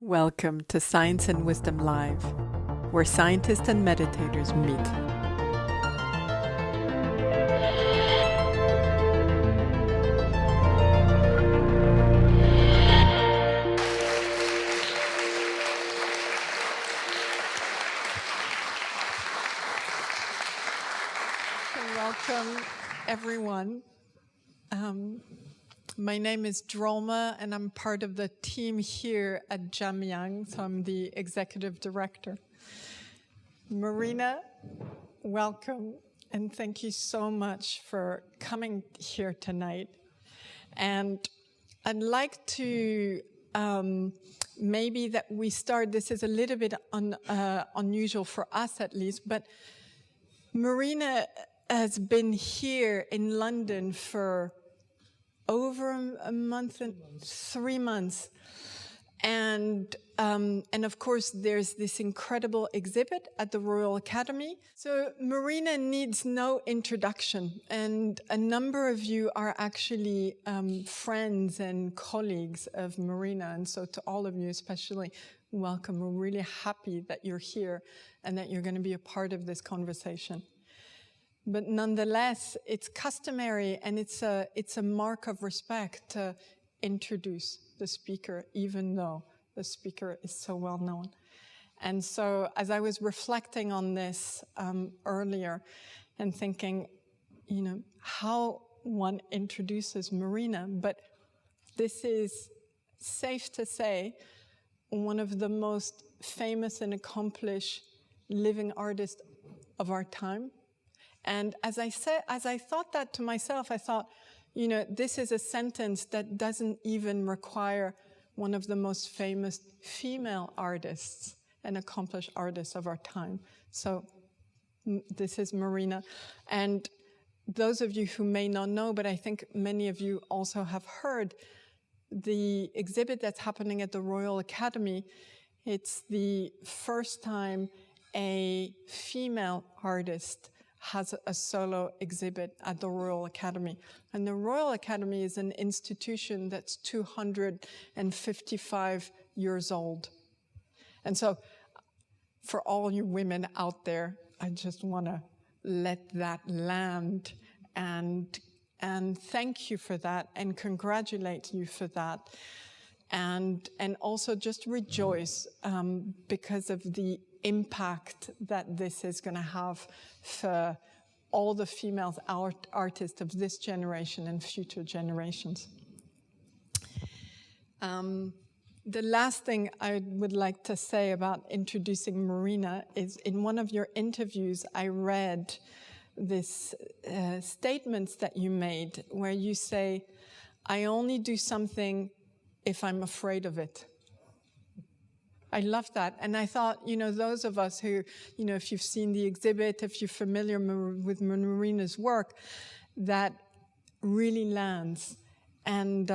Welcome to Science and Wisdom Live, where scientists and meditators meet. Welcome, everyone. My name is Drolma, and I'm part of the team here at Jamyang, so I'm the executive director. Marina, welcome, and thank you so much for coming here tonight. And I'd like to maybe that we start, this is a little bit unusual for us at least, but Marina has been here in London for over a month and 3 months. And of course, there's this incredible exhibit at the Royal Academy. So Marina needs no introduction. And a number of you are actually friends and colleagues of Marina. And so to all of you especially, welcome. We're really happy that you're here and that you're going to be a part of this conversation. But nonetheless, it's customary and it's a mark of respect to introduce the speaker, even though the speaker is so well known. And so as I was reflecting on this earlier and thinking, you know, how one introduces Marina, but this is safe to say one of the most famous and accomplished living artists of our time. And as I thought that to myself, I thought, you know, this is a sentence that doesn't even require one of the most famous female artists and accomplished artists of our time. So this is Marina. And those of you who may not know, but I think many of you also have heard, the exhibit that's happening at the Royal Academy, it's the first time a female artist has a solo exhibit at the Royal Academy. And the Royal Academy is an institution that's 255 years old. And so for all you women out there, I just want to let that land and thank you for that and congratulate you for that. And also just rejoice because of the impact that this is going to have for all the female artists of this generation and future generations. The last thing I would like to say about introducing Marina is in one of your interviews, I read this statements that you made where you say, I only do something if I'm afraid of it. I love that. And I thought, you know, those of us who, you know, if you've seen the exhibit, if you're familiar with Marina's work, that really lands. And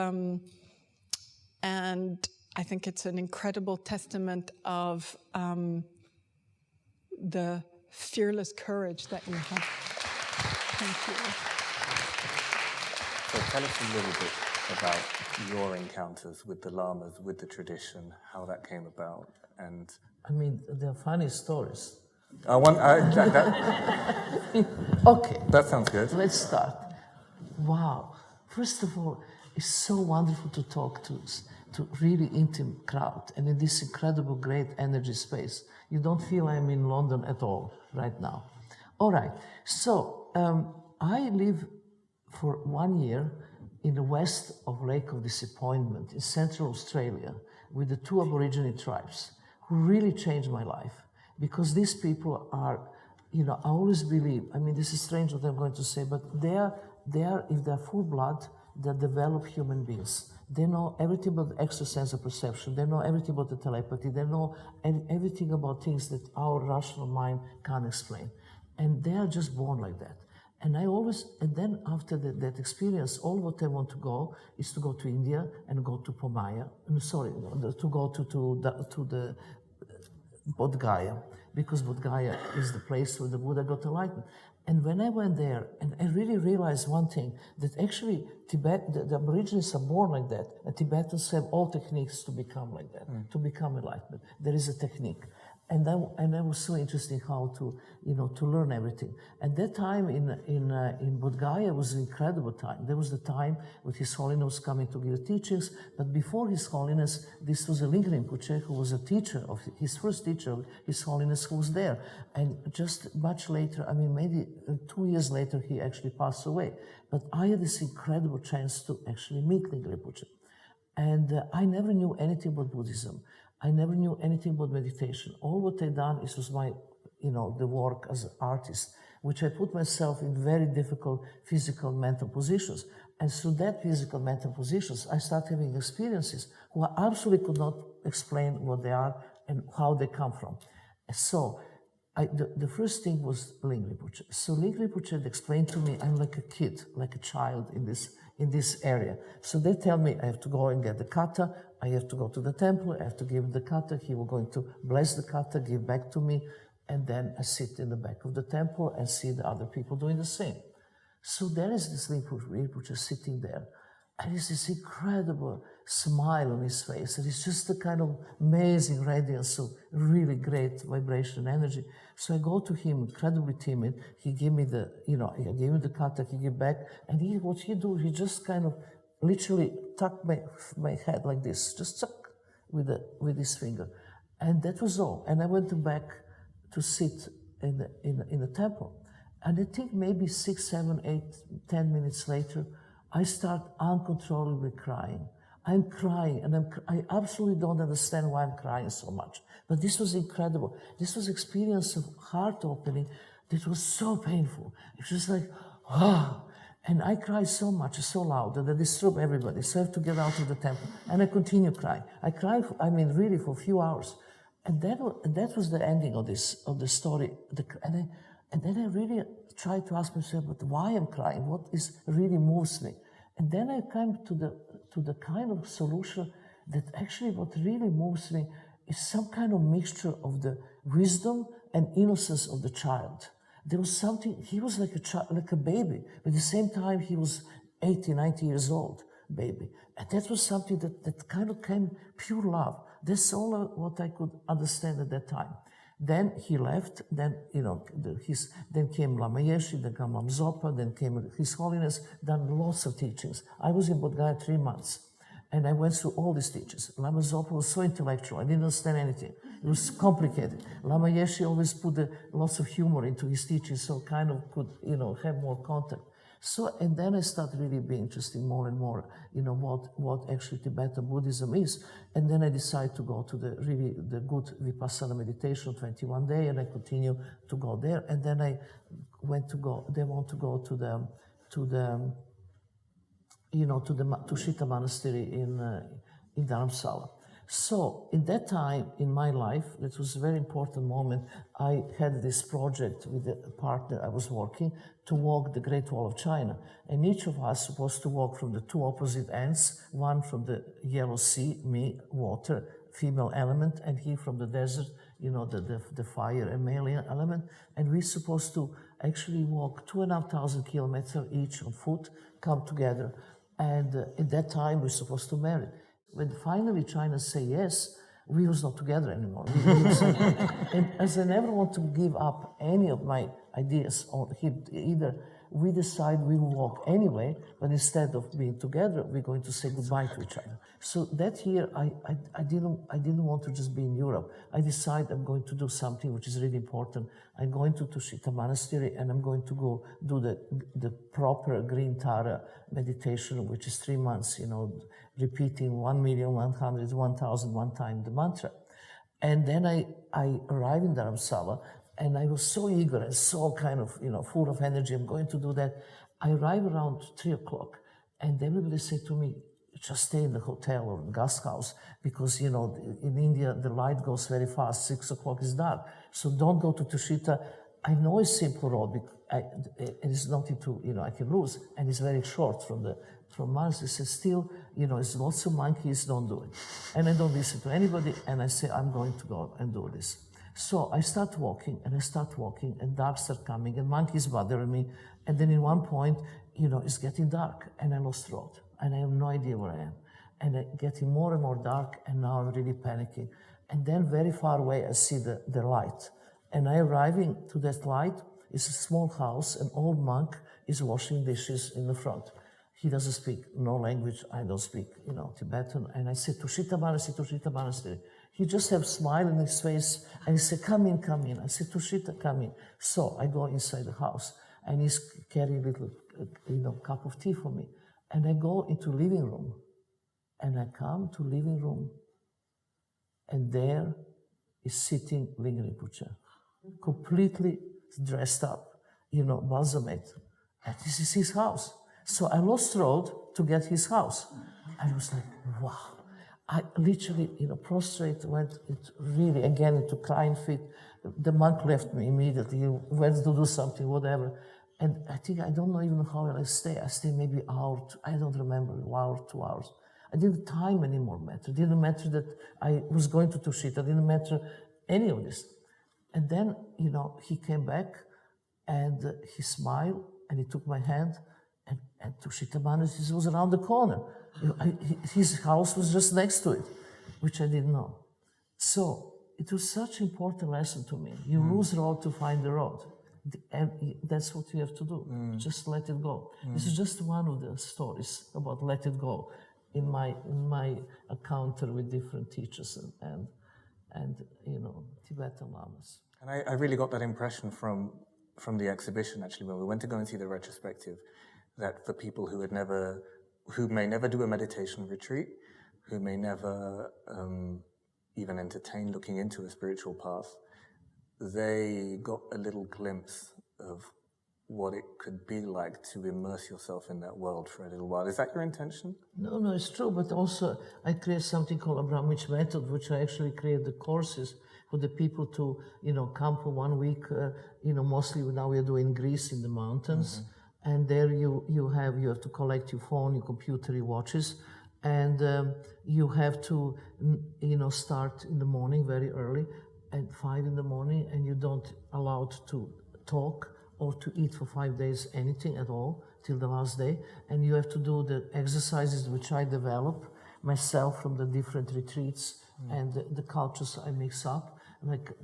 I think it's an incredible testament of the fearless courage that you have. Thank you. So tell us a little bit about your encounters with the lamas, with the tradition, how that came about, and... I mean, they're funny stories. Okay. That sounds good. Let's start. Wow. First of all, it's so wonderful to talk to really intimate crowd and in this incredible great energy space. You don't feel I'm in London at all right now. All right. So I live for 1 year in the west of Lake of Disappointment in Central Australia with the 2 Aborigine tribes who really changed my life because these people are, you know, I always believe, I mean, this is strange what I'm going to say, but they are, if they're full blood, they're developed human beings. They know everything about the extra sense of perception. They know everything about the telepathy. They know everything about things that our rational mind can't explain. And they are just born like that. And then after that experience, all what I want to go is to go to India and go to Pomaya. To go to the Bodhgaya, because Bodhgaya is the place where the Buddha got enlightened. And when I went there, and I really realized one thing, that actually the Aborigines are born like that, and Tibetans have all techniques to become like that, to become enlightened. There is a technique. And that was so interesting how to, to learn everything. And that time in Bodhgaya was an incredible time. There was the time when His Holiness was coming to give teachings, but before His Holiness, this was a Ling Rinpoche, who was a teacher of his first teacher of His Holiness, who was there. And just much later, maybe 2 years later, he actually passed away. But I had this incredible chance to actually meet Ling Rinpoche. And I never knew anything about Buddhism. I never knew anything about meditation. All what I done was my, the work as an artist, which I put myself in very difficult physical, mental positions. And through that physical, mental positions, I started having experiences who I absolutely could not explain what they are and how they come from. So the first thing was Ling Rinpoche. So Ling Rinpoche had explained to me, I'm like a kid, like a child in this area. So they tell me I have to go and get the kata, I have to go to the temple, I have to give the kata, he was going to bless the kata, give back to me, and then I sit in the back of the temple and see the other people doing the same. So there is this Ling Rinpoche sitting there, and there's this incredible smile on his face, and it's just a kind of amazing radiance of really great vibration and energy. So I go to him, incredibly timid. He gave me I gave him the kata, he gave back, and what he do, he just kind of literally tucked my head like this, just tuck with his finger. And that was all. And I went back to sit in the temple. And I think maybe 6, 7, 8, 10 minutes later, I start uncontrollably crying. I'm crying, and I absolutely don't understand why I'm crying so much. But this was incredible. This was experience of heart opening that was so painful. It was just like, and I cried so much, so loud that I disturbed everybody. So I have to get out of the temple, and I continue crying. I cried, really for a few hours, and that was the ending of the story. And then I really tried to ask myself, but why I'm crying? What is really moves me? And then I came to the kind of solution that actually what really moves me is some kind of mixture of the wisdom and innocence of the child. There was something, he was like a child, like a baby, but at the same time he was 80, 90 years old, baby. And that was something that kind of came pure love. That's all what I could understand at that time. Then he left, then, then came Lama Yeshe, then came Lama Zopa, then came His Holiness, done lots of teachings. I was in Bodhgaya 3 months, and I went through all these teachings. Lama Zopa was so intellectual, I didn't understand anything. It was complicated. Lama Yeshe always put lots of humor into his teachings, so kind of could, have more contact. So, and then I started really being interested more and more, what actually Tibetan Buddhism is. And then I decided to go to the good Vipassana meditation, 21 day, and I continue to go there. And then I want to go to the Tushita Monastery in Dharamsala. So in that time in my life, it was a very important moment. I had this project with the partner I was working to walk the Great Wall of China. And each of us was supposed to walk from the two opposite ends, one from the Yellow Sea, me, water, female element, and he from the desert, the fire and male element. And we're supposed to actually walk 2,500 kilometers each on foot, come together. And at that time, we're supposed to marry. When finally China say yes, we was not together anymore. And as I never want to give up any of my ideas, or either we decide we will walk anyway, but instead of being together, we're going to say goodbye to each other. So that year, I didn't want to just be in Europe. I decided I'm going to do something which is really important. I'm going to Tushita Monastery, and I'm going to go do the proper Green Tara meditation, which is 3 months, repeating 1,100,001 time the mantra. And then I arrived in Dharamsala, and I was so eager and so kind of, full of energy. I'm going to do that. I arrived around 3 o'clock, and everybody said to me, just stay in the hotel or guest house, because, in India, the light goes very fast. 6 o'clock is dark. So don't go to Tushita. I know it's simple road, it's nothing to, I can lose. And it's very short from Mars. It says, still, it's lots of monkeys, don't do it. And I don't listen to anybody, and I say, I'm going to go and do this. So I start walking, and dark start coming, and monkeys bothering me. And then in one point, it's getting dark, and I lost road, and I have no idea where I am. And it's getting more and more dark, and now I'm really panicking. And then very far away, I see the light. And I arriving to that light, it's a small house, an old monk is washing dishes in the front. He doesn't speak no language, I don't speak, Tibetan. And I said, Tushita Manasiri. He just have a smile in his face, and he said, come in. I said, Tushita, come in. So I go inside the house, and he's carrying a little, cup of tea for me. And I go into living room, and I come to living room, and there is sitting Ling Rinpoche, completely dressed up, balsamate. And this is his house. So I lost road to get his house. I was like, wow. I literally, prostrate, went really again into crying fit. The monk left me immediately. He went to do something, whatever. And I think, I don't know even how I stay. I stay maybe an hour, I don't remember, 1 hour, 2 hours. I didn't time anymore matter. It didn't matter that I was going to Tushita. It didn't matter any of this. And then, he came back, and he smiled, and he took my hand, and Tushita Manas was around the corner. His house was just next to it, which I didn't know. So it was such an important lesson to me. You lose road to find the road. And that's what you have to do. Just let it go. This is just one of the stories about let it go in my encounter with different teachers and Tibetan lamas. And I really got that impression from the exhibition, actually, when we went to go and see the retrospective, that for people who may never do a meditation retreat, who may never even entertain looking into a spiritual path, they got a little glimpse of what it could be like to immerse yourself in that world for a little while. Is that your intention? No, it's true, but also I create something called Abramović method, which I actually create the courses for the people to, come for 1 week, mostly now we are doing Greece in the mountains. Mm-hmm. And there you have to collect your phone, your computer, your watches, and you have to, start in the morning very early at 5 in the morning, and you don't allowed to talk or to eat for 5 days anything at all till the last day. And you have to do the exercises which I develop myself from the different retreats and the cultures I mix up.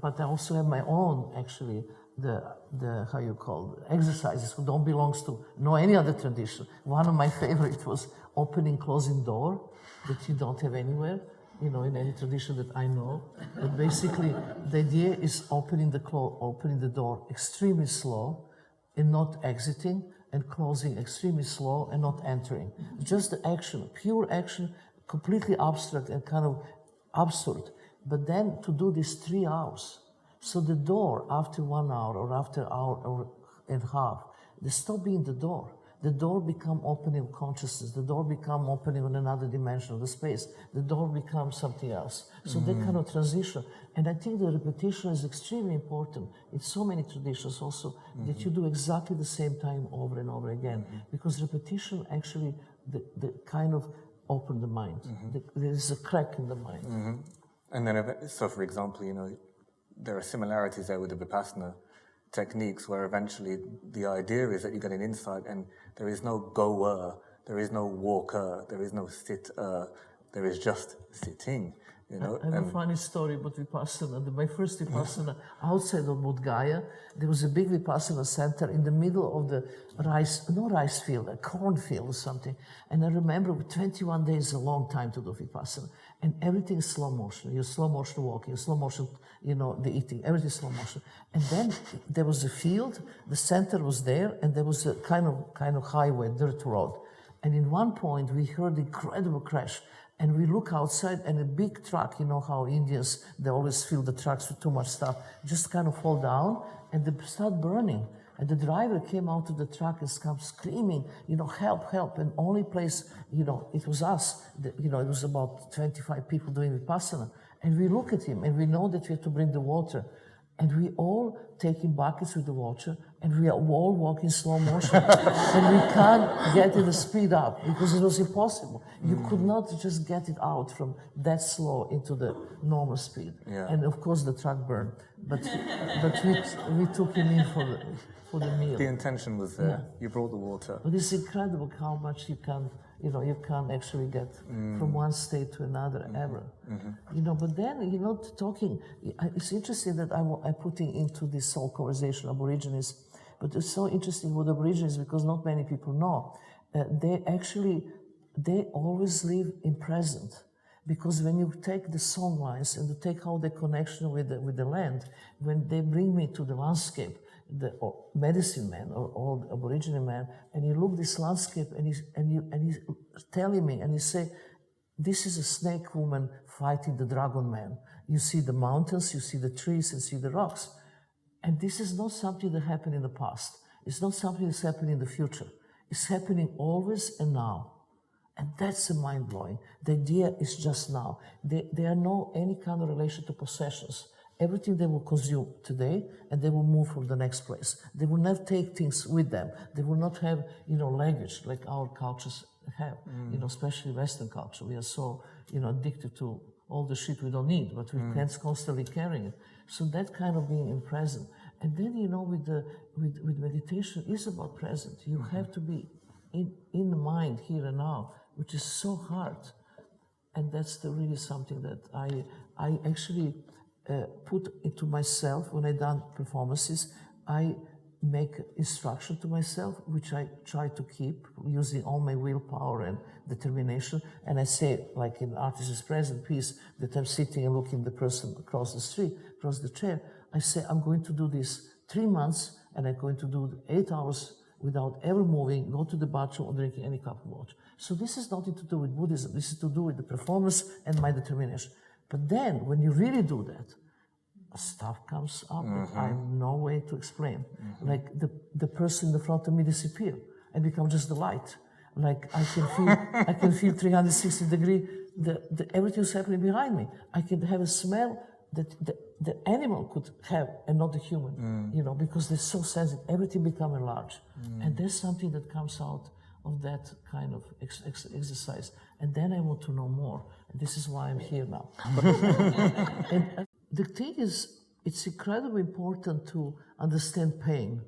But I also have my own, actually, the how you call it, exercises who don't belongs to any other tradition. One of my favorites was opening, closing door that you don't have anywhere, in any tradition that I know. But basically, the idea is opening the door extremely slow and not exiting, and closing extremely slow and not entering. Just the action, pure action, completely abstract and kind of absurd. But then to do this 3 hours. So the door, after 1 hour or after an hour and a half, they stop being the door. The door become opening of consciousness. The door become opening on another dimension of the space. The door becomes something else. So that kind of transition. And I think the repetition is extremely important. In so many traditions also, that you do exactly the same time over and over again. Because repetition actually, the kind of open the mind. There is a crack in the mind. And then, so for example, there are similarities there with the Vipassana techniques, where eventually the idea is that you get an insight and there is no goer, there is no walker, there is no sitter, there is just sitting, I have a funny story about Vipassana. My first Vipassana outside of Bodhgaya, there was a big Vipassana center in the middle of the a cornfield or something. And I remember 21 days is a long time to do Vipassana. And everything is slow motion. You're slow motion walking, slow motion, the eating, everything is slow motion. And then there was a field, the center was there, and there was a kind of highway, dirt road. And in one point, we heard incredible crash. And we look outside, and a big truck, how Indians, they always fill the trucks with too much stuff, just kind of fall down, and they start burning. And the driver came out of the truck and comes screaming, help, help. And only place, it was us. It was about 25 people doing Vipassana. And we look at him, and we know that we have to bring the water. And we all taking buckets with the water, and we are all walking slow motion. And we can't get it to speed up because it was impossible. You could not just get it out from that slow into the normal speed. Yeah. And of course the truck burned. But we took him in for the meal. The intention was there. You brought the water. But it's incredible how much you can actually get from one state to another ever. But then, talking, it's interesting that I'm putting into this whole conversation Aborigines, but it's so interesting with Aborigines because not many people know. They always live in present. Because when you take the song lines and you take out the connection with the land, when they bring me to the landscape, the medicine man or Aboriginal man, and you look this landscape and he's telling me, and he say, this is a snake woman fighting the dragon man. You see the mountains, you see the trees, and see the rocks. And this is not something that happened in the past. It's not something that's happening in the future. It's happening always and now. And that's mind-blowing. The idea is just now. There are no any kind of relation to possessions. Everything they will consume today, and they will move from the next place. They will not take things with them. They will not have, language like our cultures have, especially Western culture. We are so, addicted to all the shit we don't need, but we can't constantly carrying it. So that kind of being in present. And then, with meditation, it's about present. You have to be in the mind here and now, which is so hard. And that's really something that I actually put into myself when I done performances. I make instruction to myself, which I try to keep using all my willpower and determination. And I say, like in Artist is Present piece, that I'm sitting and looking the person across the street, across the chair. I say, I'm going to do this 3 months, and I'm going to do 8 hours without ever moving, go to the bathroom or drinking any cup of water. So this is nothing to do with Buddhism. This is to do with the performance and my determination. But then, when you really do that, stuff comes up that I have no way to explain. Like the person in the front of me disappear and become just the light. Like I can feel 360 degree. Everything's happening behind me. I can have a smell that the animal could have and not the human. Because they're so sensitive. Everything becomes enlarged, and there's something that comes out of that kind of exercise. And then I want to know more. And this is why I'm here now. And the thing is, it's incredibly important to understand pain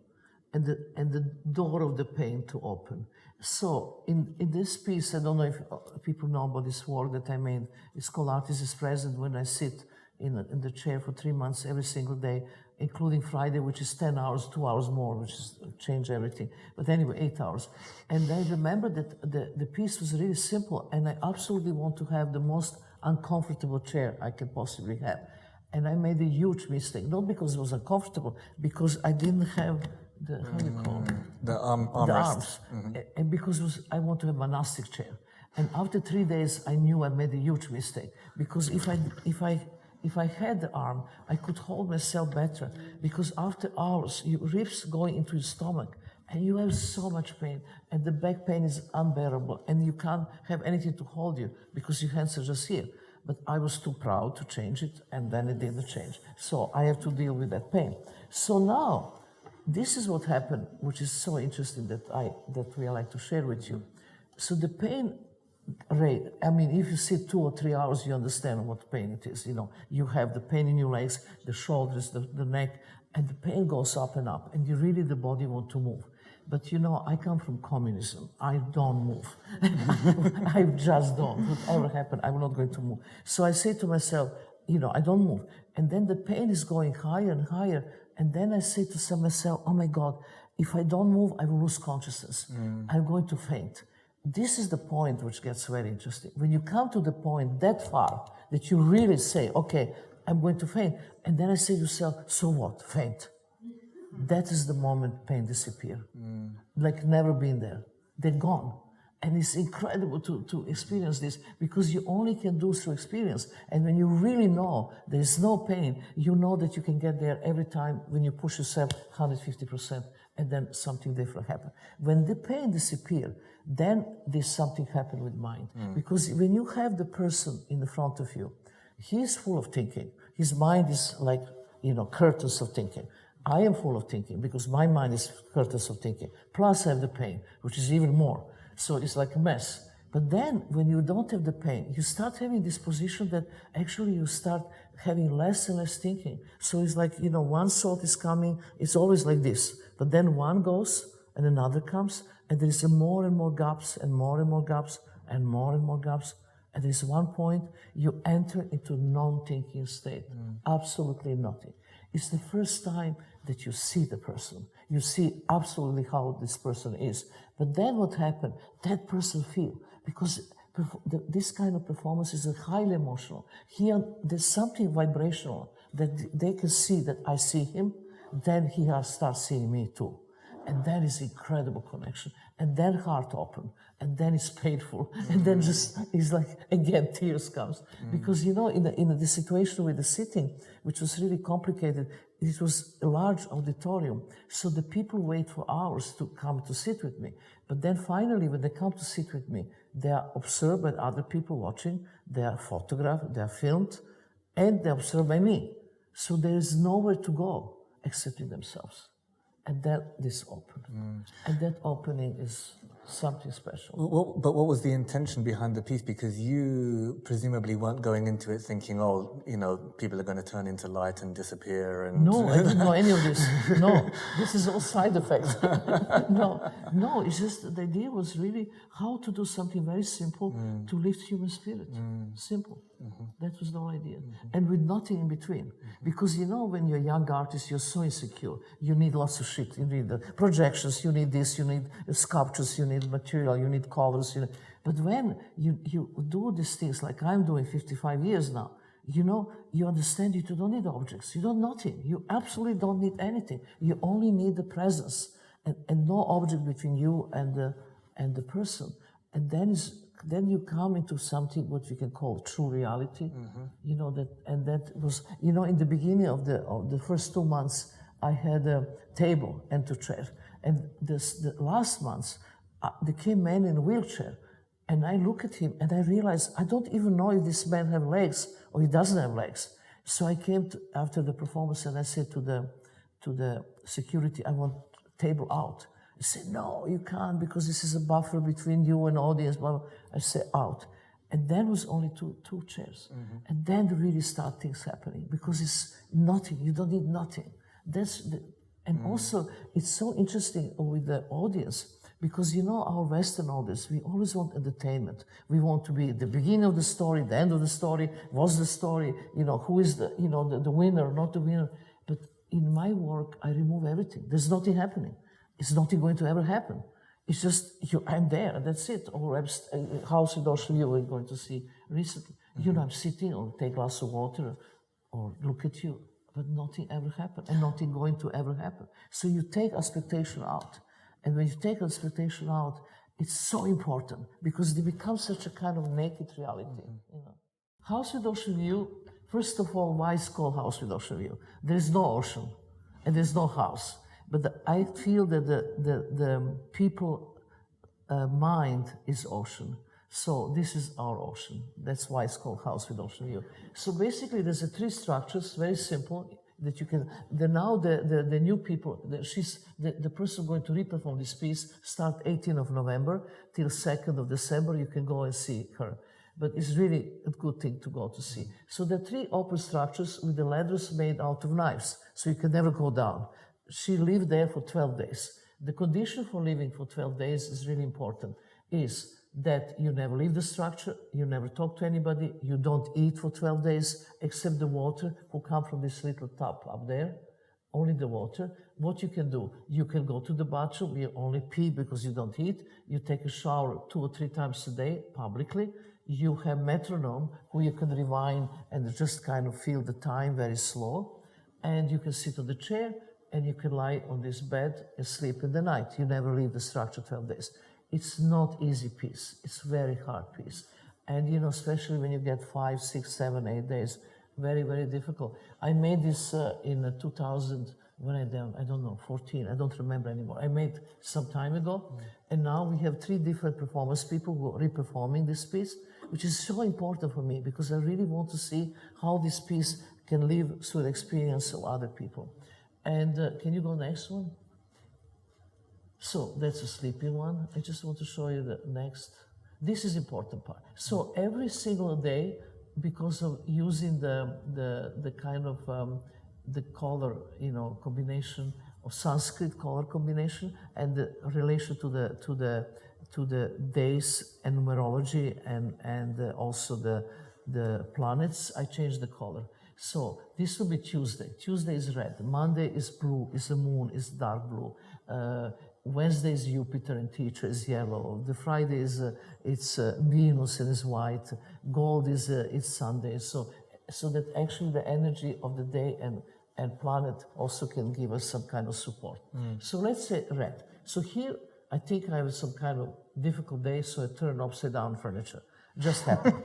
and the door of the pain to open. So in this piece, I don't know if people know about this work that I made. It's called Artist is Present, when I sit in the chair for 3 months every single day, including Friday, which is 10 hours, 2 hours more, which is change everything. But anyway, 8 hours. And I remember that the piece was really simple, and I absolutely want to have the most uncomfortable chair I can possibly have. And I made a huge mistake, not because it was uncomfortable, because I didn't have the, how do you call it? The arms. And because I want to have a monastic chair. And after 3 days, I knew I made a huge mistake, because if I had the arm, I could hold myself better, because after hours, your ribs going into your stomach, and you have so much pain, and the back pain is unbearable, and you can't have anything to hold you, because your hands are just here. But I was too proud to change it, and then it didn't change. So I have to deal with that pain. So now, this is what happened, which is so interesting that we like to share with you. So the pain rate, I mean, if you sit 2 or 3 hours, you understand what pain it is. You have the pain in your legs, the shoulders, the neck, and the pain goes up and up, and the body want to move. But I come from communism. I don't move. I just don't. Whatever happened, I'm not going to move. So I say to myself, I don't move. And then the pain is going higher and higher. And then I say to myself, oh my God, if I don't move, I will lose consciousness. I'm going to faint. This is the point which gets very interesting. When you come to the point that far, that you really say, okay, I'm going to faint. And then I say to yourself, so what? Faint. That is the moment pain disappears. Like never been there. They're gone. And it's incredible to experience this, because you only can do through experience. And when you really know there is no pain, you know that you can get there every time when you push yourself 150%, and then something different happens. When the pain disappears, then there's something happen with mind. Because when you have the person in the front of you, he is full of thinking. His mind is like curtains of thinking. I am full of thinking because my mind is curtains of thinking. Plus I have the pain, which is even more. So it's like a mess. But then when you don't have the pain, you start having this position that actually you start having less and less thinking. So it's like, one thought is coming, it's always like this. But then one goes and another comes, and there is more and more gaps and more and more gaps and more and more gaps. And there's one point you enter into non-thinking state. Absolutely nothing. It's the first time that you see the person. You see absolutely how this person is. But then what happened? That person feels. Because this kind of performance is highly emotional. Here, there's something vibrational that they can see that I see him, then he starts seeing me too. And that is incredible connection. And then heart open, and then it's painful, and then just it's like again tears comes because in the situation with the sitting, which was really complicated, it was a large auditorium, so the people wait for hours to come to sit with me. But then finally, when they come to sit with me, they are observed by other people watching, they are photographed, they are filmed, and they are observed by me. So there is nowhere to go except in themselves. And then this opened. And that opening is something special. But what was the intention behind the piece? Because you presumably weren't going into it thinking, people are going to turn into light and disappear. And no, I didn't know any of this. No, this is all side effects. No, it's just the idea was really how to do something very simple to lift human spirit. Simple. That was the whole idea. And with nothing in between. Because when you're a young artist, you're so insecure. You need lots of shit. You need the projections, you need this, you need sculptures, you need material, you need covers. But when you do these things, like I'm doing 55 years now, you understand you don't need objects. You don't nothing. You absolutely don't need anything. You only need the presence and no object between you and the person. And then you come into something what we can call true reality. That was in the beginning of the first 2 months I had a table and 2 chairs, and the last months there came man in a wheelchair, and I look at him and I realize I don't even know if this man have legs or he doesn't have legs. So I came after the performance and I said to the security, I want table out. He said, no, you can't, because this is a buffer between you and audience. I said, out. And then was only two chairs. And then really start things happening, because it's nothing. You don't need nothing. Also, it's so interesting with the audience, because our Western audience, we always want entertainment. We want to be at the beginning of the story, the end of the story, what's the story, who is the winner, not the winner. But in my work, I remove everything. There's nothing happening. It's not going to ever happen. It's just, I'm there, that's it. Or House with Ocean View, we're going to see recently. I'm sitting or take a glass of water or look at you, but nothing ever happened and nothing going to ever happen. So you take expectation out. And when you take expectation out, it's so important because it becomes such a kind of naked reality. House with Ocean View, first of all, why it's called House with Ocean View? There is no ocean and there's no house. But I feel that the people mind is ocean. So this is our ocean. That's why it's called House with Ocean View. So basically there's 3 structures, very simple, that you can, now the new people, the person going to reperform this piece start 18th of November till 2nd of December, you can go and see her. But it's really a good thing to go to see. So the 3 open structures with the ladders made out of knives, so you can never go down. She lived there for 12 days. The condition for living for 12 days is really important, is that you never leave the structure, you never talk to anybody, you don't eat for 12 days, except the water who come from this little tub up there, only the water. What you can do, you can go to the bathroom, you only pee because you don't eat, you take a shower 2 or 3 times a day, publicly, you have metronome who you can rewind and just kind of feel the time very slow, and you can sit on the chair, and you can lie on this bed and sleep in the night. You never leave the structure 12 days. It's not easy piece. It's very hard piece. And, especially when you get 5, 6, 7, 8 days, very, very difficult. I made this in 2000, when I don't know, 14, I don't remember anymore. I made some time ago, and now we have 3 different performance people who are reperforming this piece, which is so important for me, because I really want to see how this piece can live through the experience of other people. And can you go next one? So that's a sleeping one. I just want to show you the next. This is important part. So every single day, because of using the kind of the color, combination of Sanskrit color combination and the relation to the days and numerology and also the planets, I changed the color. So this will be Tuesday. Tuesday is red. Monday is blue, is the moon, is dark blue. Wednesday is Jupiter and teacher is yellow. The Friday is it's Venus and is white. Gold is it's Sunday. So that actually the energy of the day and planet also can give us some kind of support. So let's say red. So here I think I have some kind of difficult day, so I turn upside down furniture. Just happened.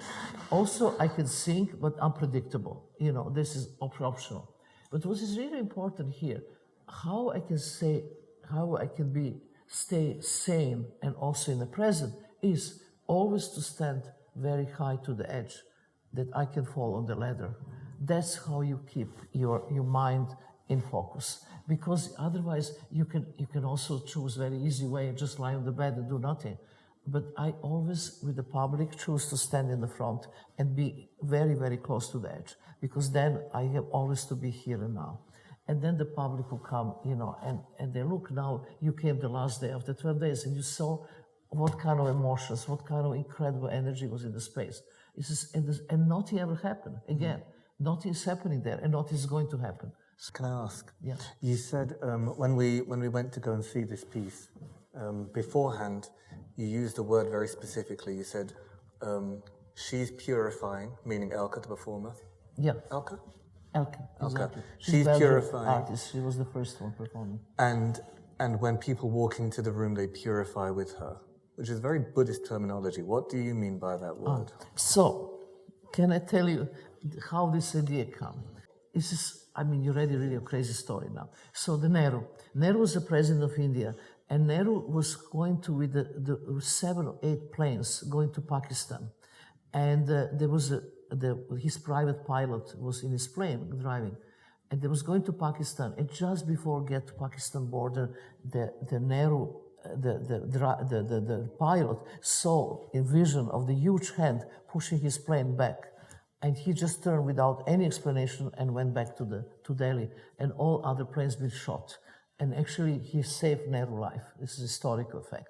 Also, I can sing, but unpredictable. This is optional. But what is really important here, how I can stay sane and also in the present is always to stand very high to the edge, that I can fall on the ladder. That's how you keep your mind in focus. Because otherwise you can also choose very easy way and just lie on the bed and do nothing. But I always, with the public, choose to stand in the front and be very, very close to the edge, because then I have always to be here and now. And then the public will come, and they look, now you came the last day of the 12 days and you saw what kind of emotions, what kind of incredible energy was in the space. And nothing ever happened. Again, nothing is happening there and nothing is going to happen. Can I ask? Yeah. You said when we went to go and see this piece, beforehand, you used a word very specifically. You said, she's purifying, meaning Elka, the performer. Yeah. Elka? Elka, exactly. She's purifying. Artist. She was the first one performing. And when people walk into the room, they purify with her, which is very Buddhist terminology. What do you mean by that word? So, can I tell you how this idea came? This is, you're really a crazy story now. So the Nehru was the president of India, and Nehru was going to, with the 7 or 8 planes, going to Pakistan. And there was his private pilot was in his plane driving, and they was going to Pakistan. And just before get to Pakistan border, the Nehru, the pilot saw a vision of the huge hand pushing his plane back. And he just turned without any explanation and went back to Delhi. And all other planes been shot. And actually, he saved Nehru's life. This is a historical fact.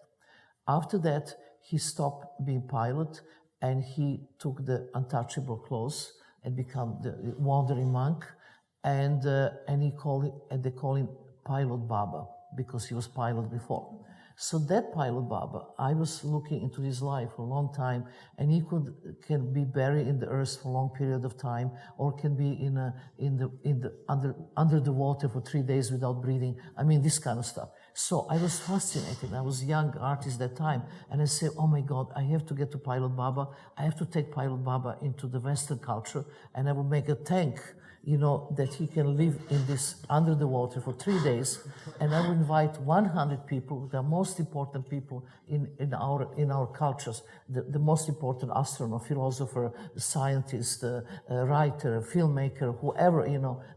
After that, he stopped being pilot, and he took the untouchable clothes and become the wandering monk. And they call him Pilot Baba, because he was pilot before. So that Pilot Baba, I was looking into his life for a long time, and he can be buried in the earth for a long period of time, or can be under the water for 3 days without breathing. This kind of stuff. So I was fascinated. I was a young artist at that time, and I said, oh my God, I have to get to Pilot Baba. I have to take Pilot Baba into the Western culture, and I will make a tank, that he can live in this under the water for 3 days, and I will invite 100 people, the most important people in our cultures, the most important astronomer, philosopher, scientist, writer, filmmaker, whoever,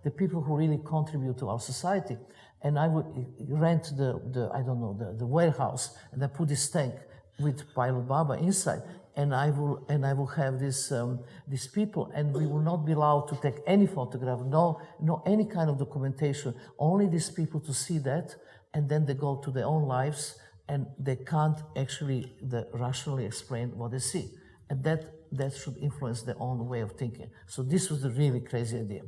the people who really contribute to our society. And I would rent the warehouse, and I put this tank with Pilot Baba inside. And I will have these people, and we will not be allowed to take any photograph, no any kind of documentation. Only these people to see that, and then they go to their own lives, and they can't actually rationally explain what they see, and that should influence their own way of thinking. So this was a really crazy idea.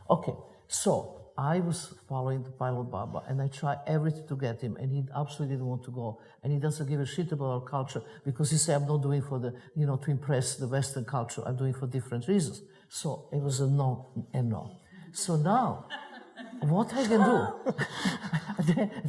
Okay, so I was following the Pilot Baba, and I tried everything to get him, and he absolutely didn't want to go, and he doesn't give a shit about our culture, because he said, I'm not doing for to impress the Western culture, I'm doing for different reasons. So it was a no and no. So now, what I can do?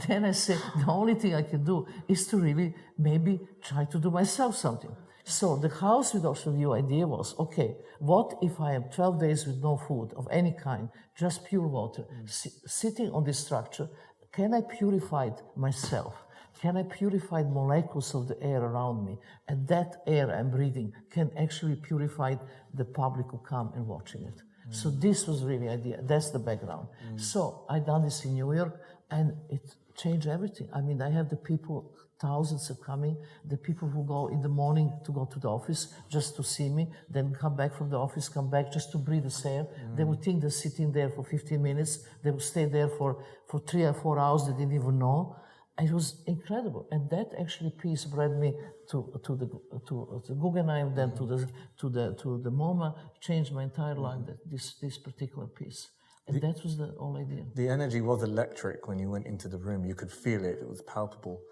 then I said, the only thing I can do is to really maybe try to do myself something. So the house with Ocean View idea was, okay, what if I am 12 days with no food of any kind, just pure water, sitting on this structure? Can I purify myself? Can I purify molecules of the air around me? And that air I'm breathing can actually purify the public who come and watching it. So this was really idea. That's the background. So I done this in New York, and it changed everything. I mean, I have the people, thousands are coming, the people who go in the morning to go to the office just to see me, then come back from the office, come back just to breathe the air. They would think they're sitting there for 15 minutes. They would stay there for 3 or 4 hours. They didn't even know. It was incredible, and that actually piece brought me to the Guggenheim, then to the MoMA, changed my entire life. This particular piece, and that was the whole idea. The energy was electric when you went into the room. You could feel it. It was palpable.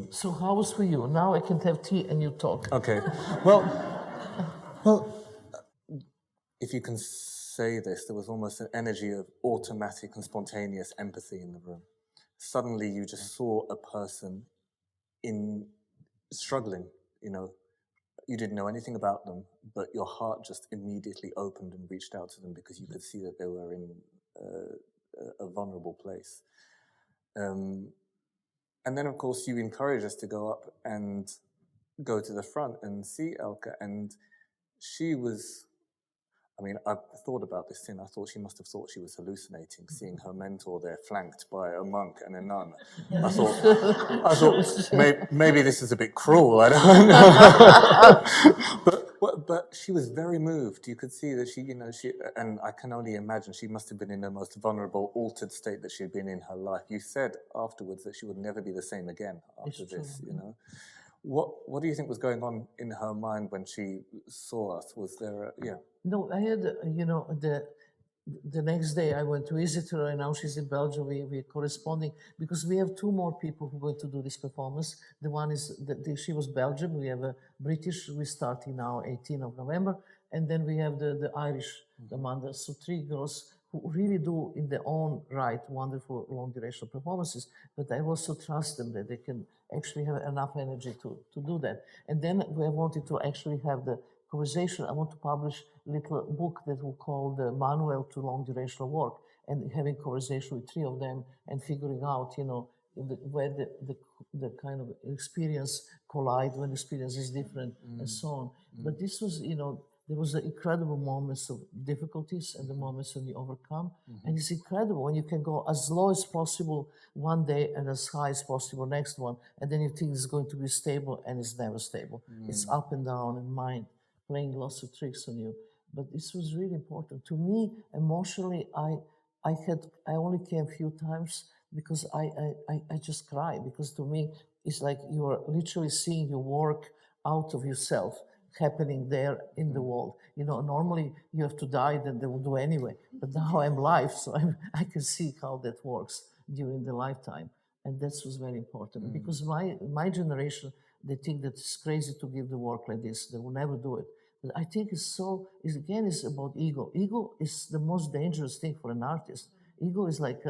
So how was for you? Now I can have tea and you talk. Okay. Well, if you can say this, there was almost an energy of automatic and spontaneous empathy in the room. Suddenly you just saw a person struggling, you know. You didn't know anything about them, but your heart just immediately opened and reached out to them because you could see that they were in a vulnerable place. And then, of course, you encouraged us to go up and go to the front and see Elke. And she was, I mean, I've thought about this thing. I thought she must have thought she was hallucinating, seeing her mentor there flanked by a monk and a nun. I thought maybe this is a bit cruel. I don't know. But she was very moved. You could see that she, you know, and I can only imagine she must have been in the most vulnerable, altered state that she had been in her life. You said afterwards that she would never be the same again after this, you know. What do you think was going on in her mind when she saw us? Was there No, I had, you know, the next day I went to visit her, and now she's in Belgium. We're corresponding because we have 2 more people who are going to do this performance. The one is, she was Belgium. We have a British, we're starting now 18th of November. And then we have the Irish, the Amanda. So 3 girls who really do in their own right wonderful long duration performances. But I also trust them that they can actually have enough energy to do that. And then we wanted to actually have the conversation. I want to publish a little book that we call the Manual to Long Durational Work, and having conversation with 3 of them and figuring out, you know, where the kind of experience collide, when the experience is different, and so on. But this was, you know, there was the incredible moments of difficulties and the moments when you overcome. And it's incredible when you can go as low as possible one day and as high as possible next one, and then you think it's going to be stable, and it's never stable. It's up and down, and mind playing lots of tricks on you. But this was really important. To me, emotionally, I only came a few times because I just cry, because to me, it's like you are literally seeing your work out of yourself happening there in the world. You know, normally you have to die, then they will do anyway. But now I'm live, so I can see how that works during the lifetime. And that was very important, because my generation, they think that it's crazy to give the work like this. They will never do it. But I think it's about ego. Ego is the most dangerous thing for an artist. Ego is like,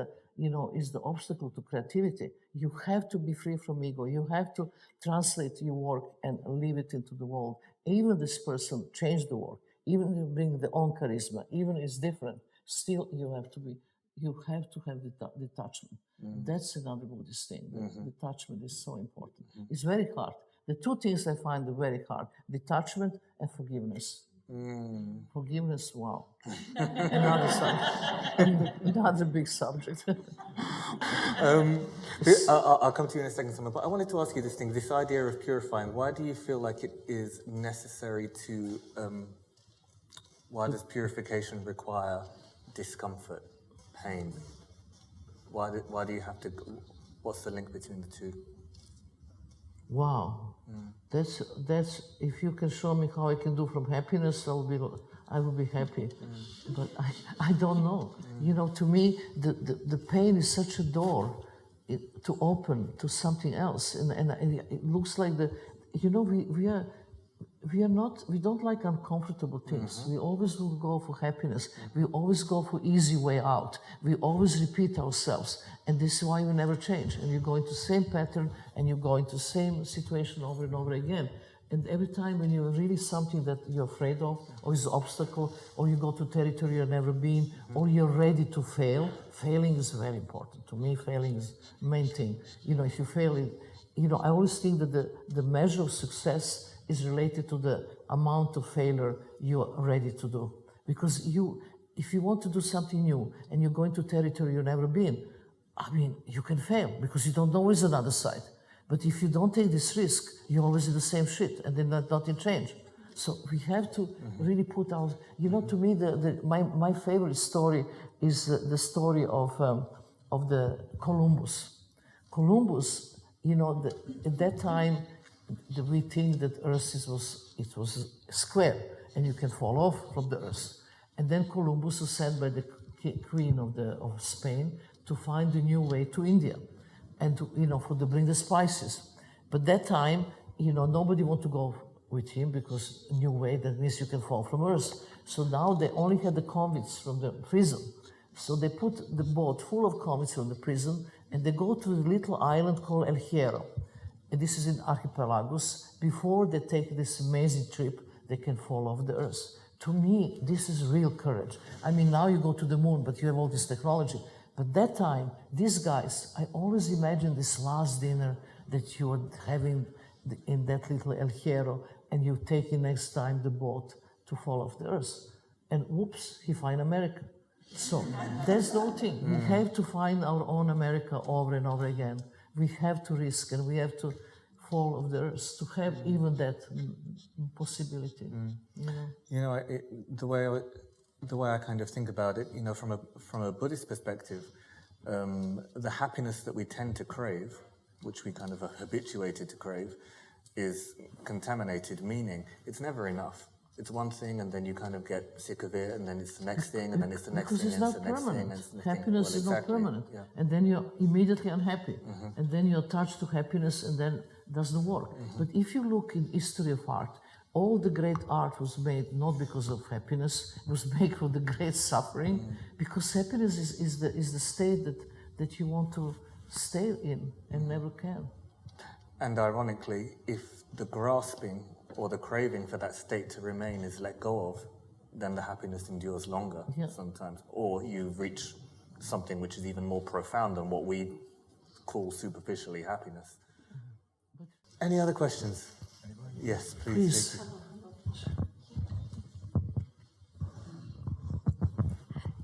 is the obstacle to creativity. You have to be free from ego. You have to translate your work and leave it into the world. Even this person changed the work. Even if you bring their own charisma, even if it's different, still you have to have detachment. That's another Buddhist thing. Detachment is so important. It's very hard. The 2 things I find very hard: detachment and forgiveness. Forgiveness, wow. Another big subject. I'll come to you in a second, Simon, but I wanted to ask you this thing, this idea of purifying. Why do you feel like it is necessary to, why does purification require discomfort, pain? Why do you have to, what's the link between the 2? Wow. That's if you can show me how I can do from happiness, I will be happy. But I don't know. You know, to me, the pain is such a door to open to something else, and it looks like we don't like uncomfortable things. We always will go for happiness. We always go for easy way out. We always repeat ourselves, and this is why we never change. And you go into the same pattern, and you go into the same situation over and over again. And every time when you're really something that you're afraid of, or is an obstacle, or you go to territory you've never been, or you're ready to fail, failing is very important. To me, failing is the main thing. You know, if you fail, I always think that the measure of success is related to the amount of failure you are ready to do. Because if you want to do something new and you're going to territory you've never been, I mean, you can fail because you don't know where's another side. But if you don't take this risk, you always do the same shit and then nothing change. So we have to really put out, you know, to me, my favorite story is the story of the Columbus. Columbus, you know, at that time, we think that Earth was square and you can fall off from the Earth. And then Columbus was sent by the Queen of Spain to find a new way to India and to, you know, to bring the spices. But that time, you know, nobody wanted to go with him because a new way, that means you can fall from Earth. So now they only had the convicts from the prison. So they put the boat full of convicts from the prison and they go to a little island called El Hierro. And this is in archipelagos. Before they take this amazing trip, they can fall off the Earth. To me, this is real courage. I mean, now you go to the moon, but you have all this technology. But that time, these guys, I always imagine this last dinner that you are having in that little El Hierro, and you take the next time the boat to fall off the Earth. And whoops, he find America. So that's the whole thing. We have to find our own America over and over again. We have to risk and we have to fall off the Earth to have even that possibility. You know, the way I kind of think about it, you know, from a Buddhist perspective, the happiness that we tend to crave, which we kind of are habituated to crave, is contaminated, meaning it's never enough. It's one thing and then you kind of get sick of it and then it's the next thing and then it's the next thing and it's the next thing. And it's the happiness is not permanent. Yeah. And then you're immediately unhappy. And then you're attached to happiness and then it doesn't work. But if you look in history of art, all the great art was made not because of happiness, it was made for the great suffering, because happiness is the state that you want to stay in and never can. And ironically, if the grasping or the craving for that state to remain is let go of, then the happiness endures longer sometimes. Or you reach something which is even more profound than what we call superficially happiness. Any other questions? Anybody? Yes, please.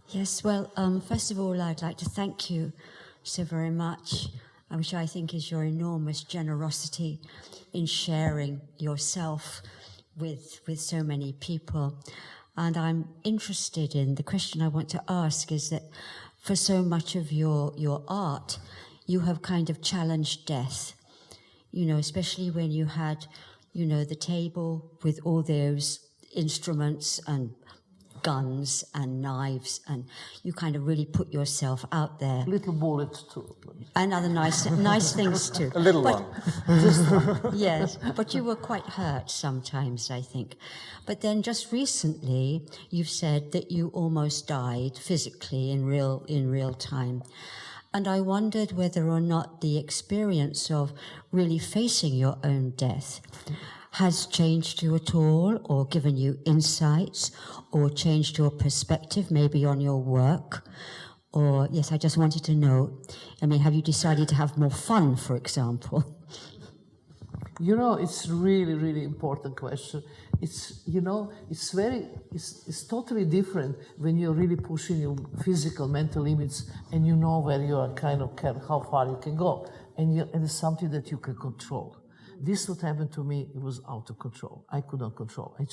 Yes, well, first of all, I'd like to thank you so very much, which I think is your enormous generosity in sharing yourself with so many people. And I'm interested in, the question I want to ask is that for so much of your art, you have kind of challenged death, you know, especially when you had, you know, the table with all those instruments and guns and knives, and you kind of really put yourself out there. Little bullets too. And other nice things too. A little one. Just one. Yes, but you were quite hurt sometimes, I think. But then just recently, you've said that you almost died physically in real time. And I wondered whether or not the experience of really facing your own death has changed you at all, or given you insights, or changed your perspective maybe on your work. Or, yes, I just wanted to know, I mean, have you decided to have more fun, for example? You know, it's really, really important question. It's, you know, it's totally different when you're really pushing your physical, mental limits and you know where you are kind of, how far you can go. And it's something that you can control. This what happened to me, it was out of control. I could not control. I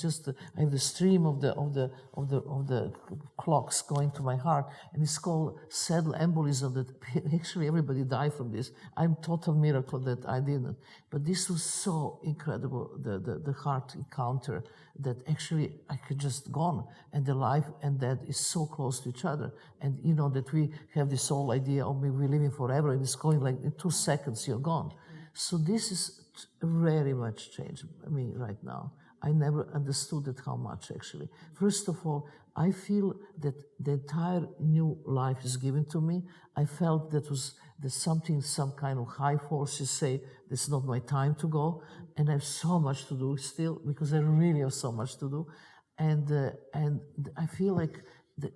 have the stream of the clocks going to my heart, and it's called saddle embolism. That actually everybody died from this. I'm total miracle that I didn't. But this was so incredible, the heart encounter, that actually I could just gone, and the life and death is so close to each other. And you know that we have this whole idea of maybe we're living forever, and it's going like in 2 seconds you're gone. So this is very much changed me right now. I never understood it how much, actually. First of all, I feel that the entire new life is given to me. I felt that something, some kind of high forces say, this is not my time to go. And I have so much to do still, because I really have so much to do. And I feel like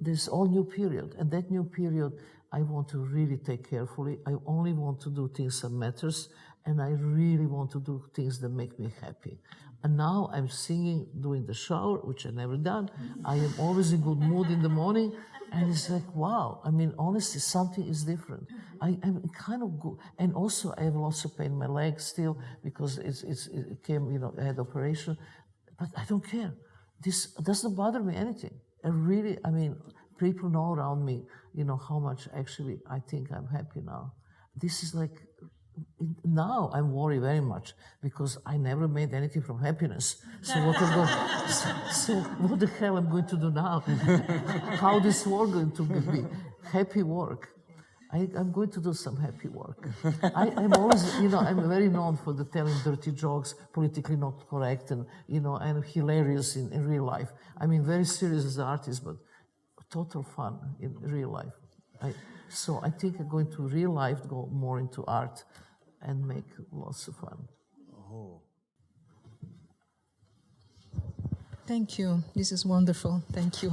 there's all new period. And that new period, I want to really take carefully. I only want to do things that matters. And I really want to do things that make me happy. And now I'm singing, doing the shower, which I never done. I am always in good mood in the morning. And it's like, wow, I mean, honestly, something is different. I'm kind of good. And also, I have lots of pain in my legs still because it came, you know, I had operation. But I don't care. This doesn't bother me anything. I mean, people know around me, you know, how much actually I think I'm happy now. This is like, now I'm worried very much because I never made anything from happiness. So what the hell I'm going to do now? How this work going to be? Happy work. I'm going to do some happy work. I'm always, you know, I'm very known for the telling dirty jokes, politically not correct, and, you know, I'm hilarious in real life. I mean, very serious as an artist, but total fun in real life. So I think I'm going to real life go more into art and make lots of fun. Oh. Thank you. This is wonderful. Thank you.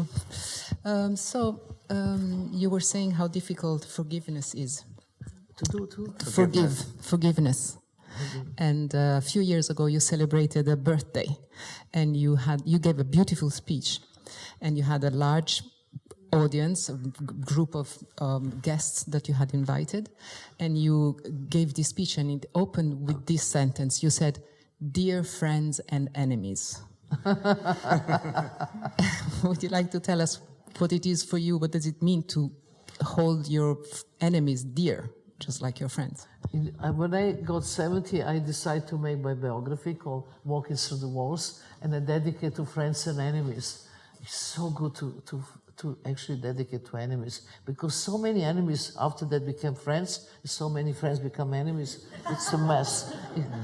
You were saying how difficult forgiveness is. Forgiveness. And a few years ago, you celebrated a birthday, and you gave a beautiful speech, and you had a large audience, a group of guests that you had invited, and you gave this speech, and it opened with this sentence. You said, "Dear friends and enemies." Would you like to tell us what it is for you? What does it mean to hold your enemies dear, just like your friends? When I got 70, I decided to make my biography called Walking Through the Walls, and I dedicate to friends and enemies. It's so good to actually dedicate to enemies, because so many enemies after that became friends, so many friends become enemies. It's a mess.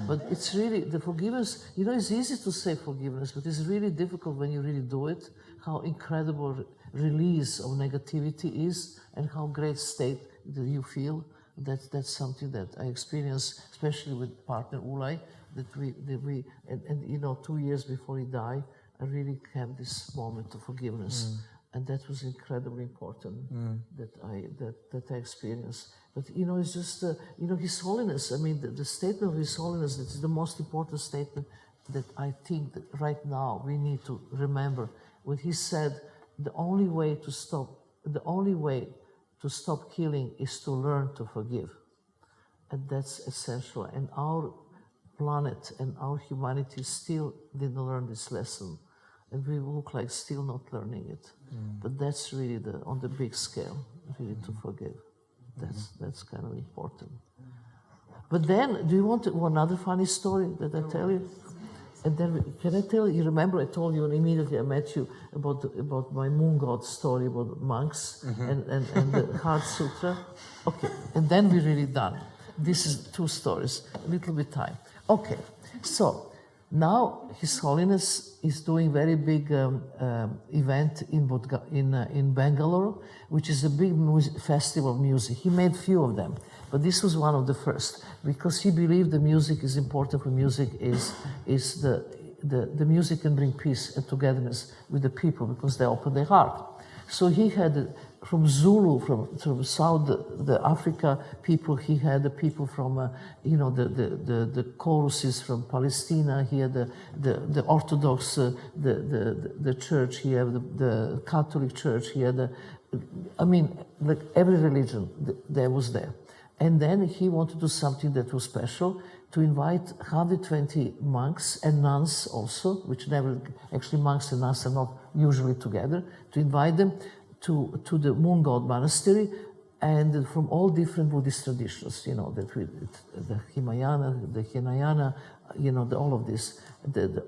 But it's really, the forgiveness, you know, it's easy to say forgiveness, but it's really difficult when you really do it, how incredible release of negativity is, and how great state that you feel. That's something that I experienced, especially with partner Ulay, and you know, 2 years before he died, I really had this moment of forgiveness. And that was incredibly important that I experienced. But, you know, it's just, you know, His Holiness, I mean, the statement of His Holiness, that is the most important statement that I think that right now we need to remember. When he said, the only way to stop killing is to learn to forgive. And that's essential. And our planet and our humanity still didn't learn this lesson. And we look like still not learning it. But that's really on the big scale, really to forgive. That's kind of important. But then, do you want another funny story that I tell you? And then, can I tell you, remember I told you, and immediately I met you about my moon god story about monks and the Heart Sutra? Okay, and then we're really done. This is 2 stories, a little bit time. Okay, so now His Holiness is doing very big event in Bangalore, which is a big festival of music. He made few of them, but this was one of the first, because he believed the music is important. For music is the music can bring peace and togetherness with the people because they open their heart. So he had from Zulu, from South the Africa people. He had the people from you know, the choruses from Palestine. He had the Orthodox the church. He had the Catholic Church. He had I mean, like every religion there was there. And then he wanted to do something that was special, to invite 120 monks and nuns also, which never, actually monks and nuns are not usually together, to invite them to the Moon God Monastery, and from all different Buddhist traditions, you know, the Himayana, the Hinayana, you know, all of this,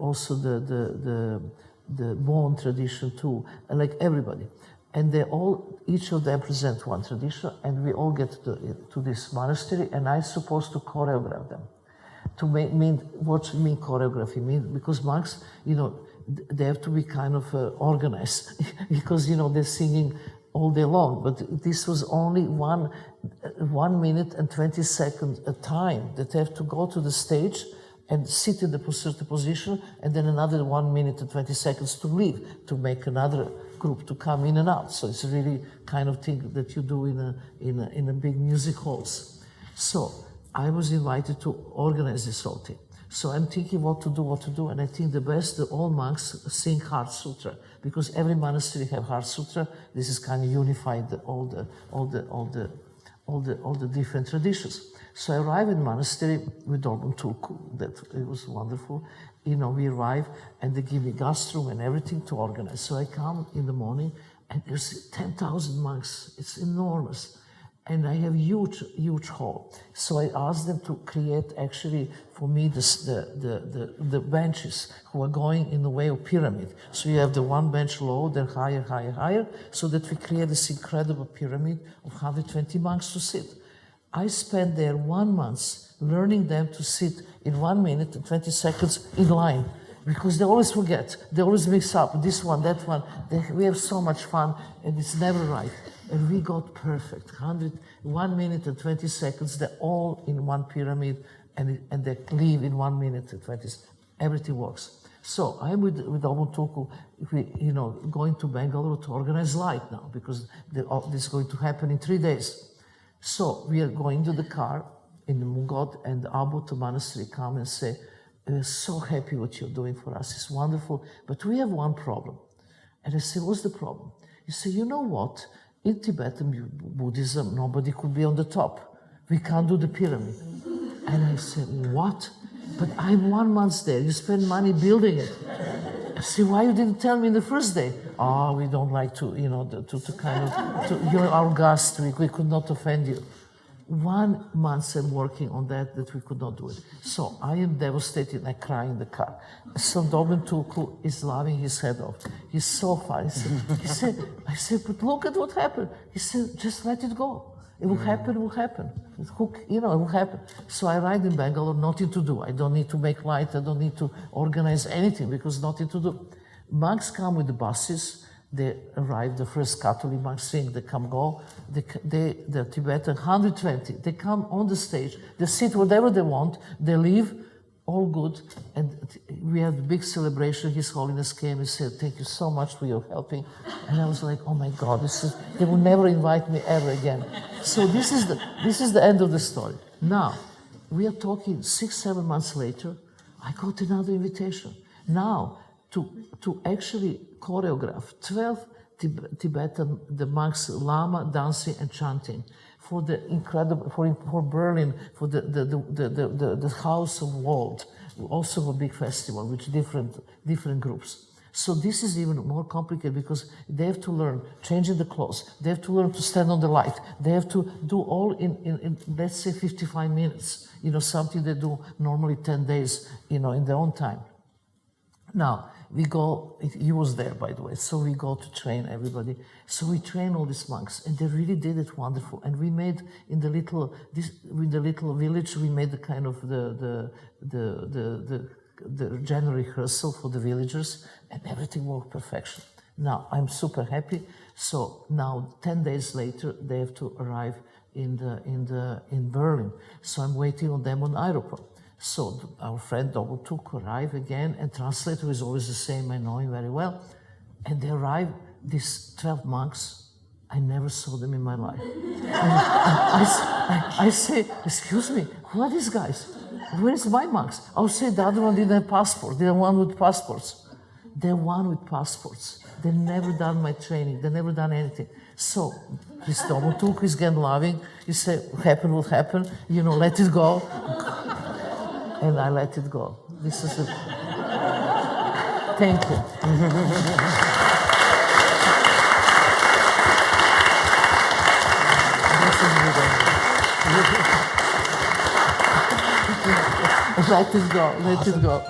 also the Bon tradition too, like everybody. And they all, each of them present one tradition, and we all get to this monastery, and I'm supposed to choreograph them. To what mean choreography mean? Because monks, you know, they have to be kind of organized, because, you know, they're singing all day long. But this was only 1 minute and 20 seconds a time that they have to go to the stage and sit in the certain position, and then another 1 minute and 20 seconds to leave, to make another group to come in and out. So it's really kind of thing that you do in a big music halls. So I was invited to organize this whole thing. So I'm thinking what to do, and I think the best, all monks sing Heart Sutra, because every monastery have Heart Sutra. This is kind of unified all the different traditions. So I arrive in monastery with Dorban Tulku. That it was wonderful. You know, we arrive and they give me guest room and everything to organize. So I come in the morning and there's 10,000 monks. It's enormous. And I have huge hall. So I asked them to create actually for me the benches who are going in the way of pyramid. So you have the one bench low, then higher, so that we create this incredible pyramid of 120 monks to sit. I spent there 1 month learning them to sit in 1 minute and 20 seconds in line, because they always forget, they always mix up this one, that one. We have so much fun, and it's never right. And we got perfect, 1 minute and 20 seconds, they're all in one pyramid, and they leave in 1 minute and 20 seconds. Everything works. So I'm with Dorban Tulku, going to Bangalore to organize light now, because this is going to happen in 3 days. So we are going to the car in the Mungod, and the Abbot of monastery come and say, we're so happy what you're doing for us, it's wonderful, but we have one problem. And I say, what's the problem? He said, you know what? In Tibetan Buddhism, nobody could be on the top. We can't do the pyramid. And I said, what? But I'm 1 month there. You spend money building it. I said, why you didn't tell me in the first day? Oh, we don't like to, you're our guest. We could not offend you. 1 month I'm working on that we could not do it. So I am devastated. I cry in the car. So Dorban Tulku is laughing his head off. He's so far. I said, but look at what happened. He said, just let it go. It will happen, it will happen. It will happen. So I arrived in Bangalore, nothing to do. I don't need to make light, I don't need to organize anything, because nothing to do. Monks come with the buses. They arrive, the first Catholic monks sing, they come go. The Tibetan, 120, they come on the stage, they sit whatever they want, they leave, all good. And we had a big celebration. His Holiness came and said, thank you so much for your helping. And I was like, oh my God, they will never invite me ever again. So this is the end of the story. Now, we are talking 6-7 months later, I got another invitation. Now, to actually choreograph 12 Tibetan, the monks, lama, dancing and chanting for the incredible, for Berlin, for the House of Wald, also a big festival with different groups. So this is even more complicated, because they have to learn changing the clothes, they have to learn to stand on the light, they have to do all in let's say 55 minutes, something they do normally 10 days, in their own time. Now, we go, he was there, by the way, so we go to train everybody. So we train all these monks, and they really did it wonderful. And we made, in the little village, we made the kind of the general rehearsal for the villagers, and everything worked perfection. Now, I'm super happy. So now, 10 days later, they have to arrive in Berlin. So I'm waiting on them on the airport. So our friend Dorban Tulku arrived again, and translator is always the same, I know him very well. And they arrived, these 12 monks, I never saw them in my life. I say, excuse me, who are these guys? Where is my monks? I would say the other one didn't have passport, the one with passports. They're one with passports. They never done my training, they never done anything. So this Dorban Tulku is again loving, he said, what happened will happen, let it go. And I let it go. This is Thank you. Let it go.